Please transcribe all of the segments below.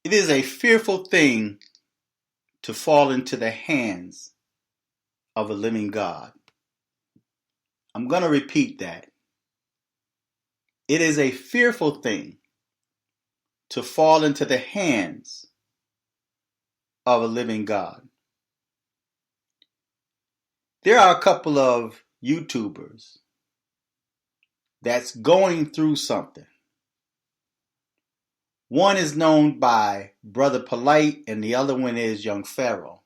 It is a fearful thing to fall into the hands of a living God. I'm going to repeat that. It is a fearful thing to fall into the hands of a living God. There are a couple of YouTubers that's going through something. One is known by Brother Polite and the other one is Young Pharaoh.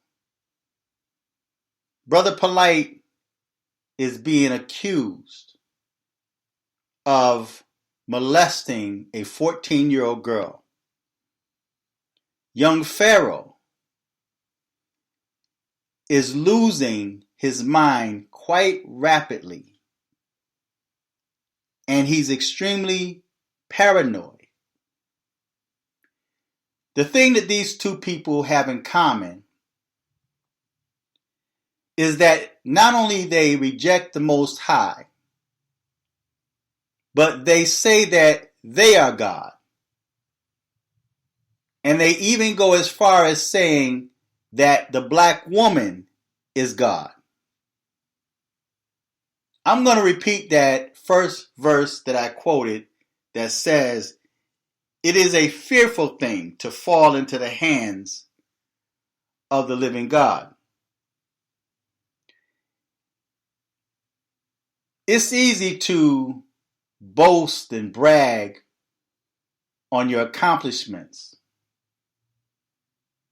Brother Polite is being accused of molesting a 14-year-old girl. Young Pharaoh is losing his mind quite rapidly, and he's extremely paranoid. The thing that these two people have in common is that not only they reject the Most High, but they say that they are God. And they even go as far as saying that the black woman is God. I'm going to repeat that first verse that I quoted that says, "It is a fearful thing to fall into the hands of the living God." It's easy to boast and brag on your accomplishments.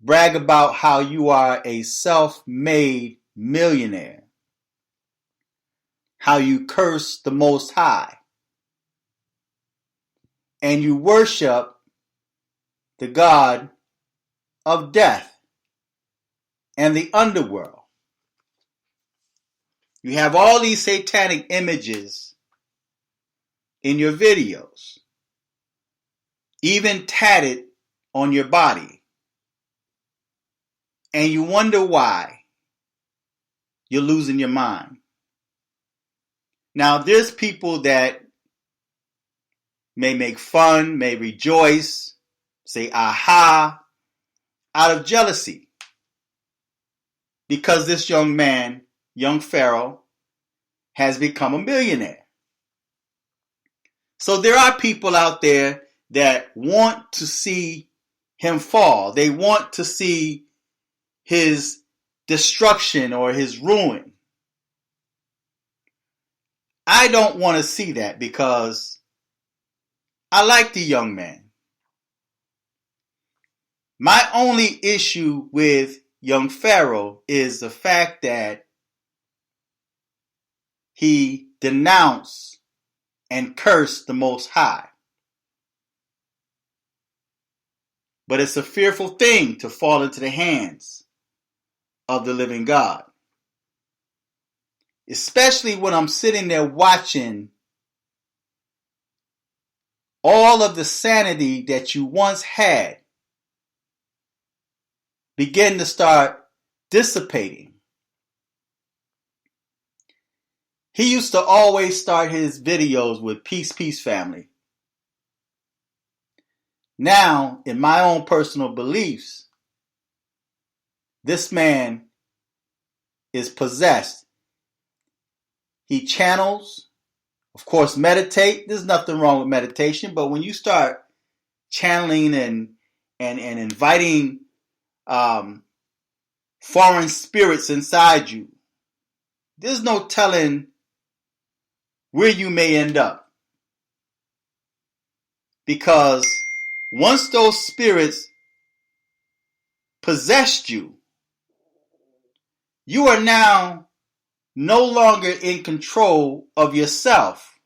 Brag about how you are a self-made millionaire. How you curse the Most High. And you worship the God of death and the underworld. You have all these satanic images in your videos, even tatted on your body. And you wonder why you're losing your mind. Now, there's people that may make fun, may rejoice, say aha, out of jealousy. Because this young man, young Pharaoh, has become a millionaire. So there are people out there that want to see him fall. They want to see his destruction or his ruin. I don't want to see that because I like the young man. My only issue with young Pharaoh is the fact that he denounced and cursed the Most High. But it's a fearful thing to fall into the hands of the living God. Especially when I'm sitting there watching all of the sanity that you once had begin to start dissipating. He used to always start his videos with peace, peace, family. Now, in my own personal beliefs, this man is possessed. He channels, of course, meditate. There's nothing wrong with meditation, but when you start channeling and inviting foreign spirits inside you, there's no telling where you may end up. Because once those spirits possessed you, you are now no longer in control of yourself,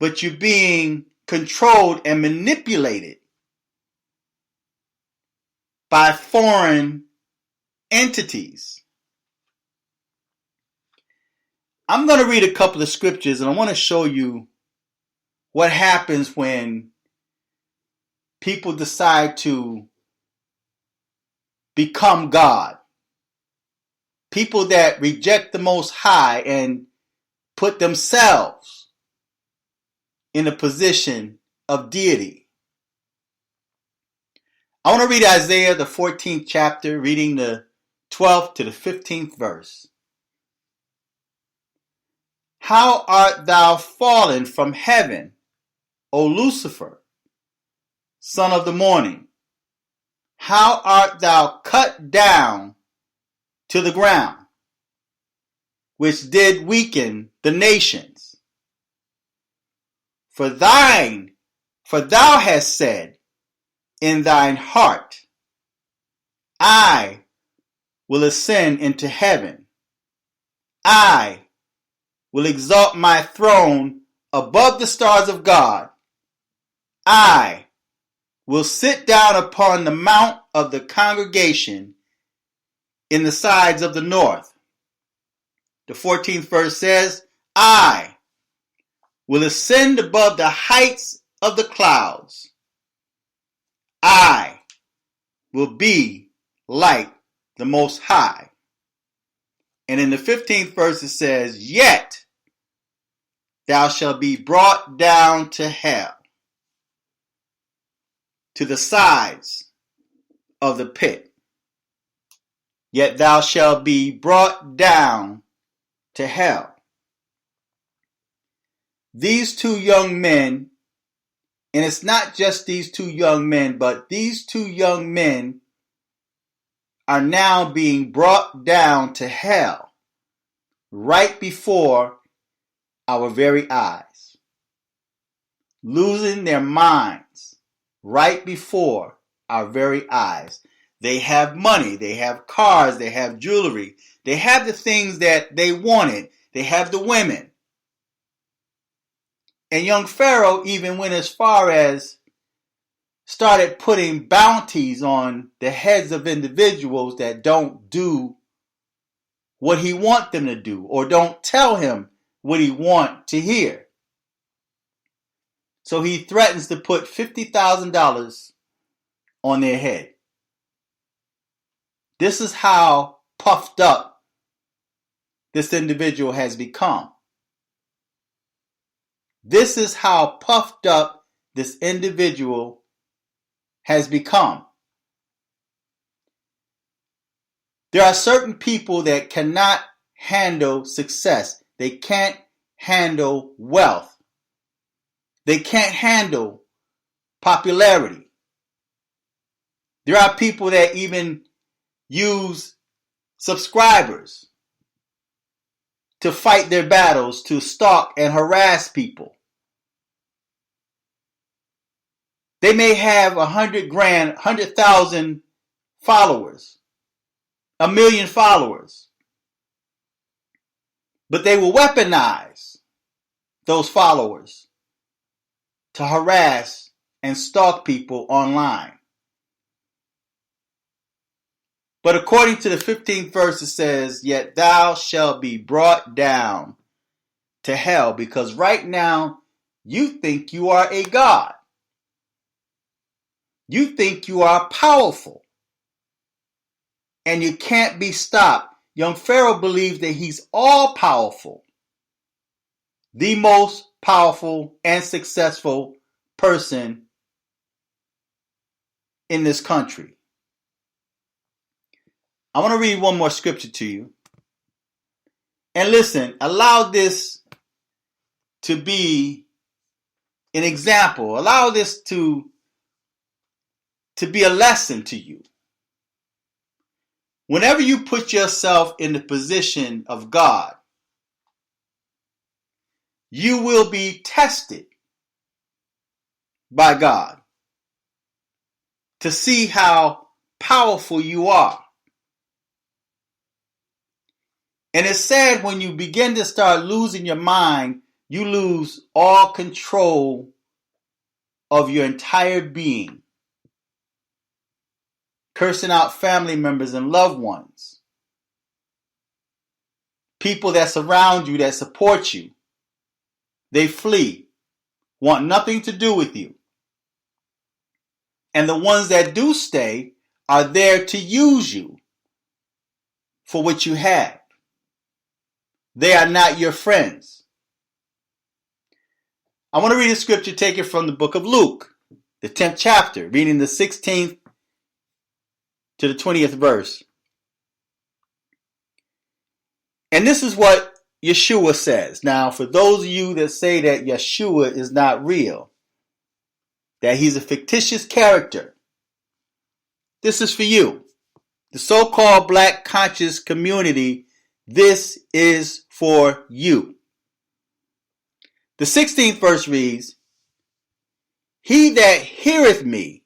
but you're being controlled and manipulated by foreign entities. I'm going to read a couple of scriptures and I want to show you what happens when people decide to become God. People that reject the Most High and put themselves in a position of deity. I want to read Isaiah, the 14th chapter, reading the 12th to the 15th verse. How art thou fallen from heaven, O Lucifer, son of the morning? How art thou cut down to the ground, which did weaken the nations? For thou hast said in thine heart, I will ascend into heaven. I will exalt my throne above the stars of God. I will sit down upon the mount of the congregation in the sides of the north. The 14th verse says, I will ascend above the heights of the clouds. I will be like the Most High. And in the 15th verse it says, yet thou shalt be brought down to hell, to the sides of the pit. Yet thou shalt be brought down to hell. These two young men, and it's not just these two young men, but these two young men are now being brought down to hell right before our very eyes, losing their minds right before our very eyes. They have money, they have cars, they have jewelry, they have the things that they wanted, they have the women. And young Pharaoh even went as far as started putting bounties on the heads of individuals that don't do what he wants them to do or don't tell him what he wants to hear. So he threatens to put $50,000 on their head. This is how puffed up this individual has become. This is how puffed up this individual has become. There are certain people that cannot handle success. They can't handle wealth. They can't handle popularity. There are people that even use subscribers to fight their battles, to stalk and harass people. They may have 100,000 followers, 1 million followers, but they will weaponize those followers to harass and stalk people online. But according to the 15th verse, it says, yet thou shalt be brought down to hell, because right now you think you are a god. You think you are powerful. And you can't be stopped. Young Pharaoh believes that he's all powerful. The most powerful and successful person in this country. I want to read one more scripture to you. And listen, allow this to be an example. Allow this to be a lesson to you. Whenever you put yourself in the position of God, you will be tested by God to see how powerful you are. And it's sad when you begin to start losing your mind, you lose all control of your entire being. Cursing out family members and loved ones. People that surround you, that support you. They flee, want nothing to do with you. And the ones that do stay are there to use you for what you have. They are not your friends. I want to read a scripture taken from the book of Luke, the 10th chapter, reading the 16th to the 20th verse. And this is what Yeshua says. Now, for those of you that say that Yeshua is not real, that he's a fictitious character, this is for you. The so-called black conscious community, this is for you. The 16th verse reads, he that heareth me,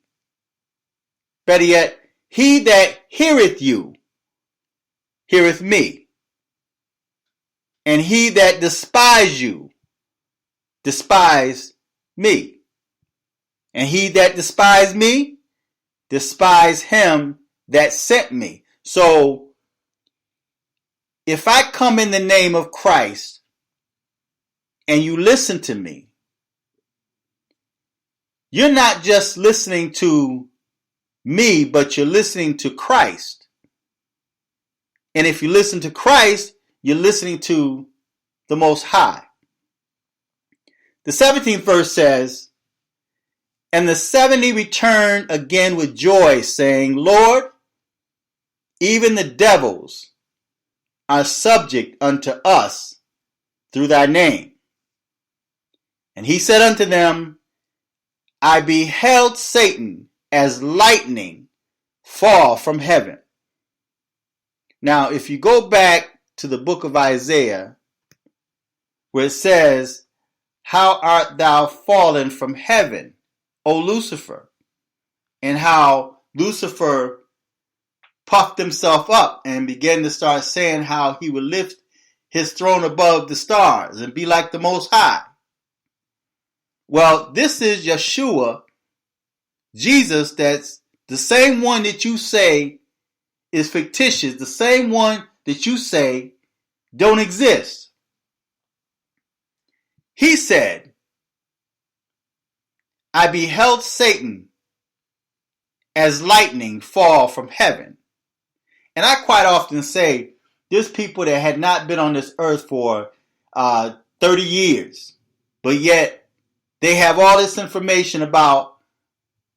better yet, he that heareth you, heareth me. And he that despise you, despise me. And he that despise me, despise him that sent me. So, if I come in the name of Christ and you listen to me, you're not just listening to me, but you're listening to Christ. And if you listen to Christ, you're listening to the Most High. The 17th verse says, and the 70 returned again with joy, saying, Lord, even the devils are subject unto us through thy name. And he said unto them, I beheld Satan as lightning fall from heaven. Now, if you go back to the book of Isaiah, where it says, how art thou fallen from heaven, O Lucifer? And how Lucifer puffed himself up and began to start saying how he would lift his throne above the stars and be like the Most High. Well, this is Yeshua, Jesus, that's the same one that you say is fictitious, the same one that you say don't exist. He said, I beheld Satan as lightning fall from heaven. And I quite often say, there's people that had not been on this earth for 30 years, but yet they have all this information about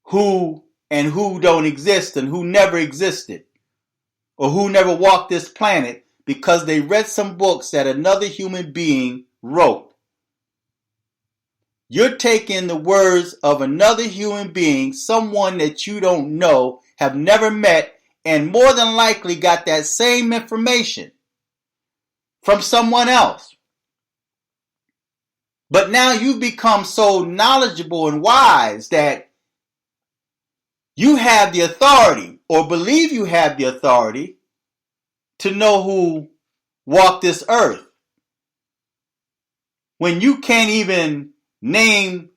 who and who don't exist and who never existed or who never walked this planet because they read some books that another human being wrote. You're taking the words of another human being, someone that you don't know, have never met, and more than likely got that same information from someone else. But now you've become so knowledgeable and wise that you have the authority, or believe you have the authority, to know who walked this earth. When you can't even name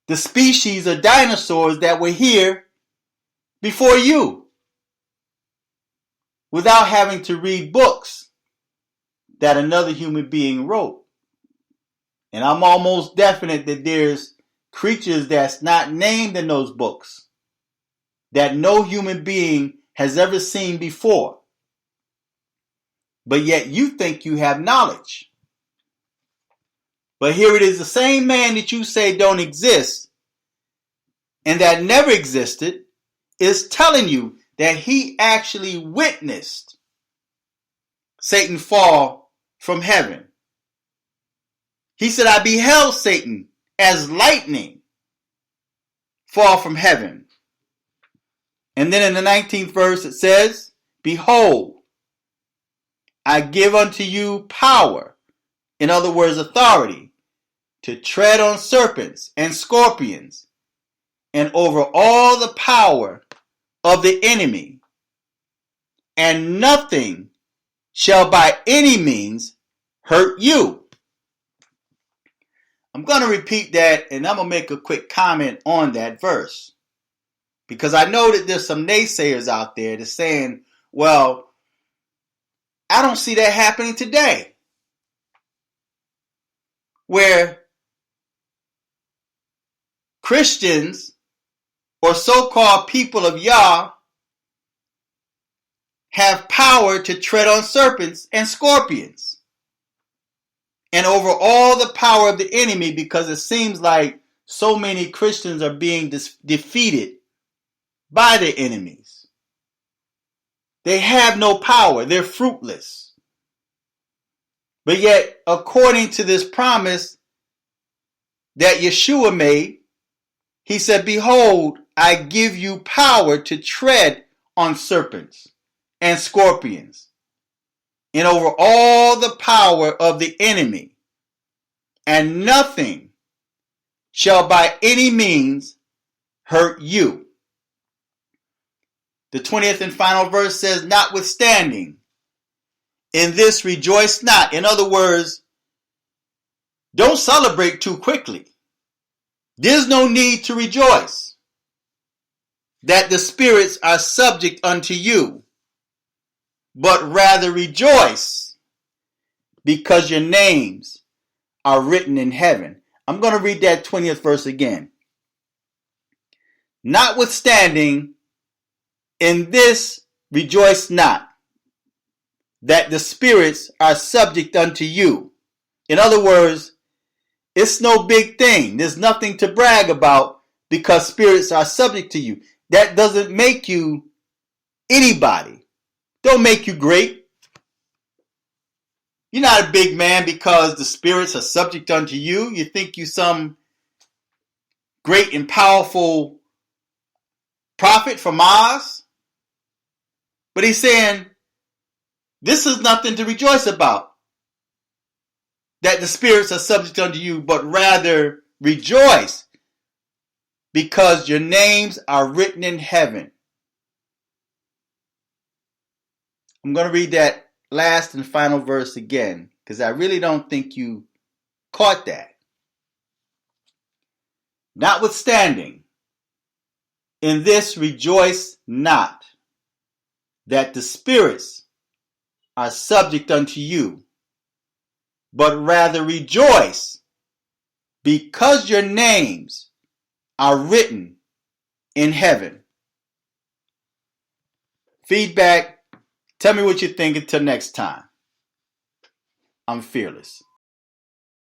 the species of dinosaurs that were here before you, without having to read books that another human being wrote. And I'm almost definite that there's creatures that's not named in those books that no human being has ever seen before. But yet you think you have knowledge. But here it is, the same man that you say don't exist and that never existed is telling you that he actually witnessed Satan fall from heaven. He said, I beheld Satan as lightning fall from heaven. And then in the 19th verse it says, behold, I give unto you power, in other words, authority, to tread on serpents and scorpions, and over all the power of the enemy, and nothing shall by any means hurt you. I'm going to repeat that, and I'm going to make a quick comment on that verse, because I know that there's some naysayers out there that's saying, well, I don't see that happening today, where Christians or so-called people of Yah have power to tread on serpents and scorpions and over all the power of the enemy, because it seems like so many Christians are being defeated by their enemies. They have no power. They're fruitless. But yet, according to this promise that Yeshua made, he said, behold, I give you power to tread on serpents and scorpions and over all the power of the enemy, and nothing shall by any means hurt you. The 20th and final verse says, notwithstanding, in this rejoice not. In other words, don't celebrate too quickly. There's no need to rejoice that the spirits are subject unto you, but rather rejoice because your names are written in heaven. I'm going to read that 20th verse again. Notwithstanding, in this rejoice not, that the spirits are subject unto you. In other words, it's no big thing. There's nothing to brag about because spirits are subject to you. That doesn't make you anybody. Don't make you great. You're not a big man because the spirits are subject unto you. You think you some great and powerful prophet from Oz? But he's saying, this is nothing to rejoice about, that the spirits are subject unto you, but rather rejoice because your names are written in heaven. I'm going to read that last and final verse again because I really don't think you caught that. Notwithstanding, in this rejoice not, that the spirits are subject unto you, but rather rejoice because your names are written in heaven. Feedback, tell me what you think until next time. I'm fearless.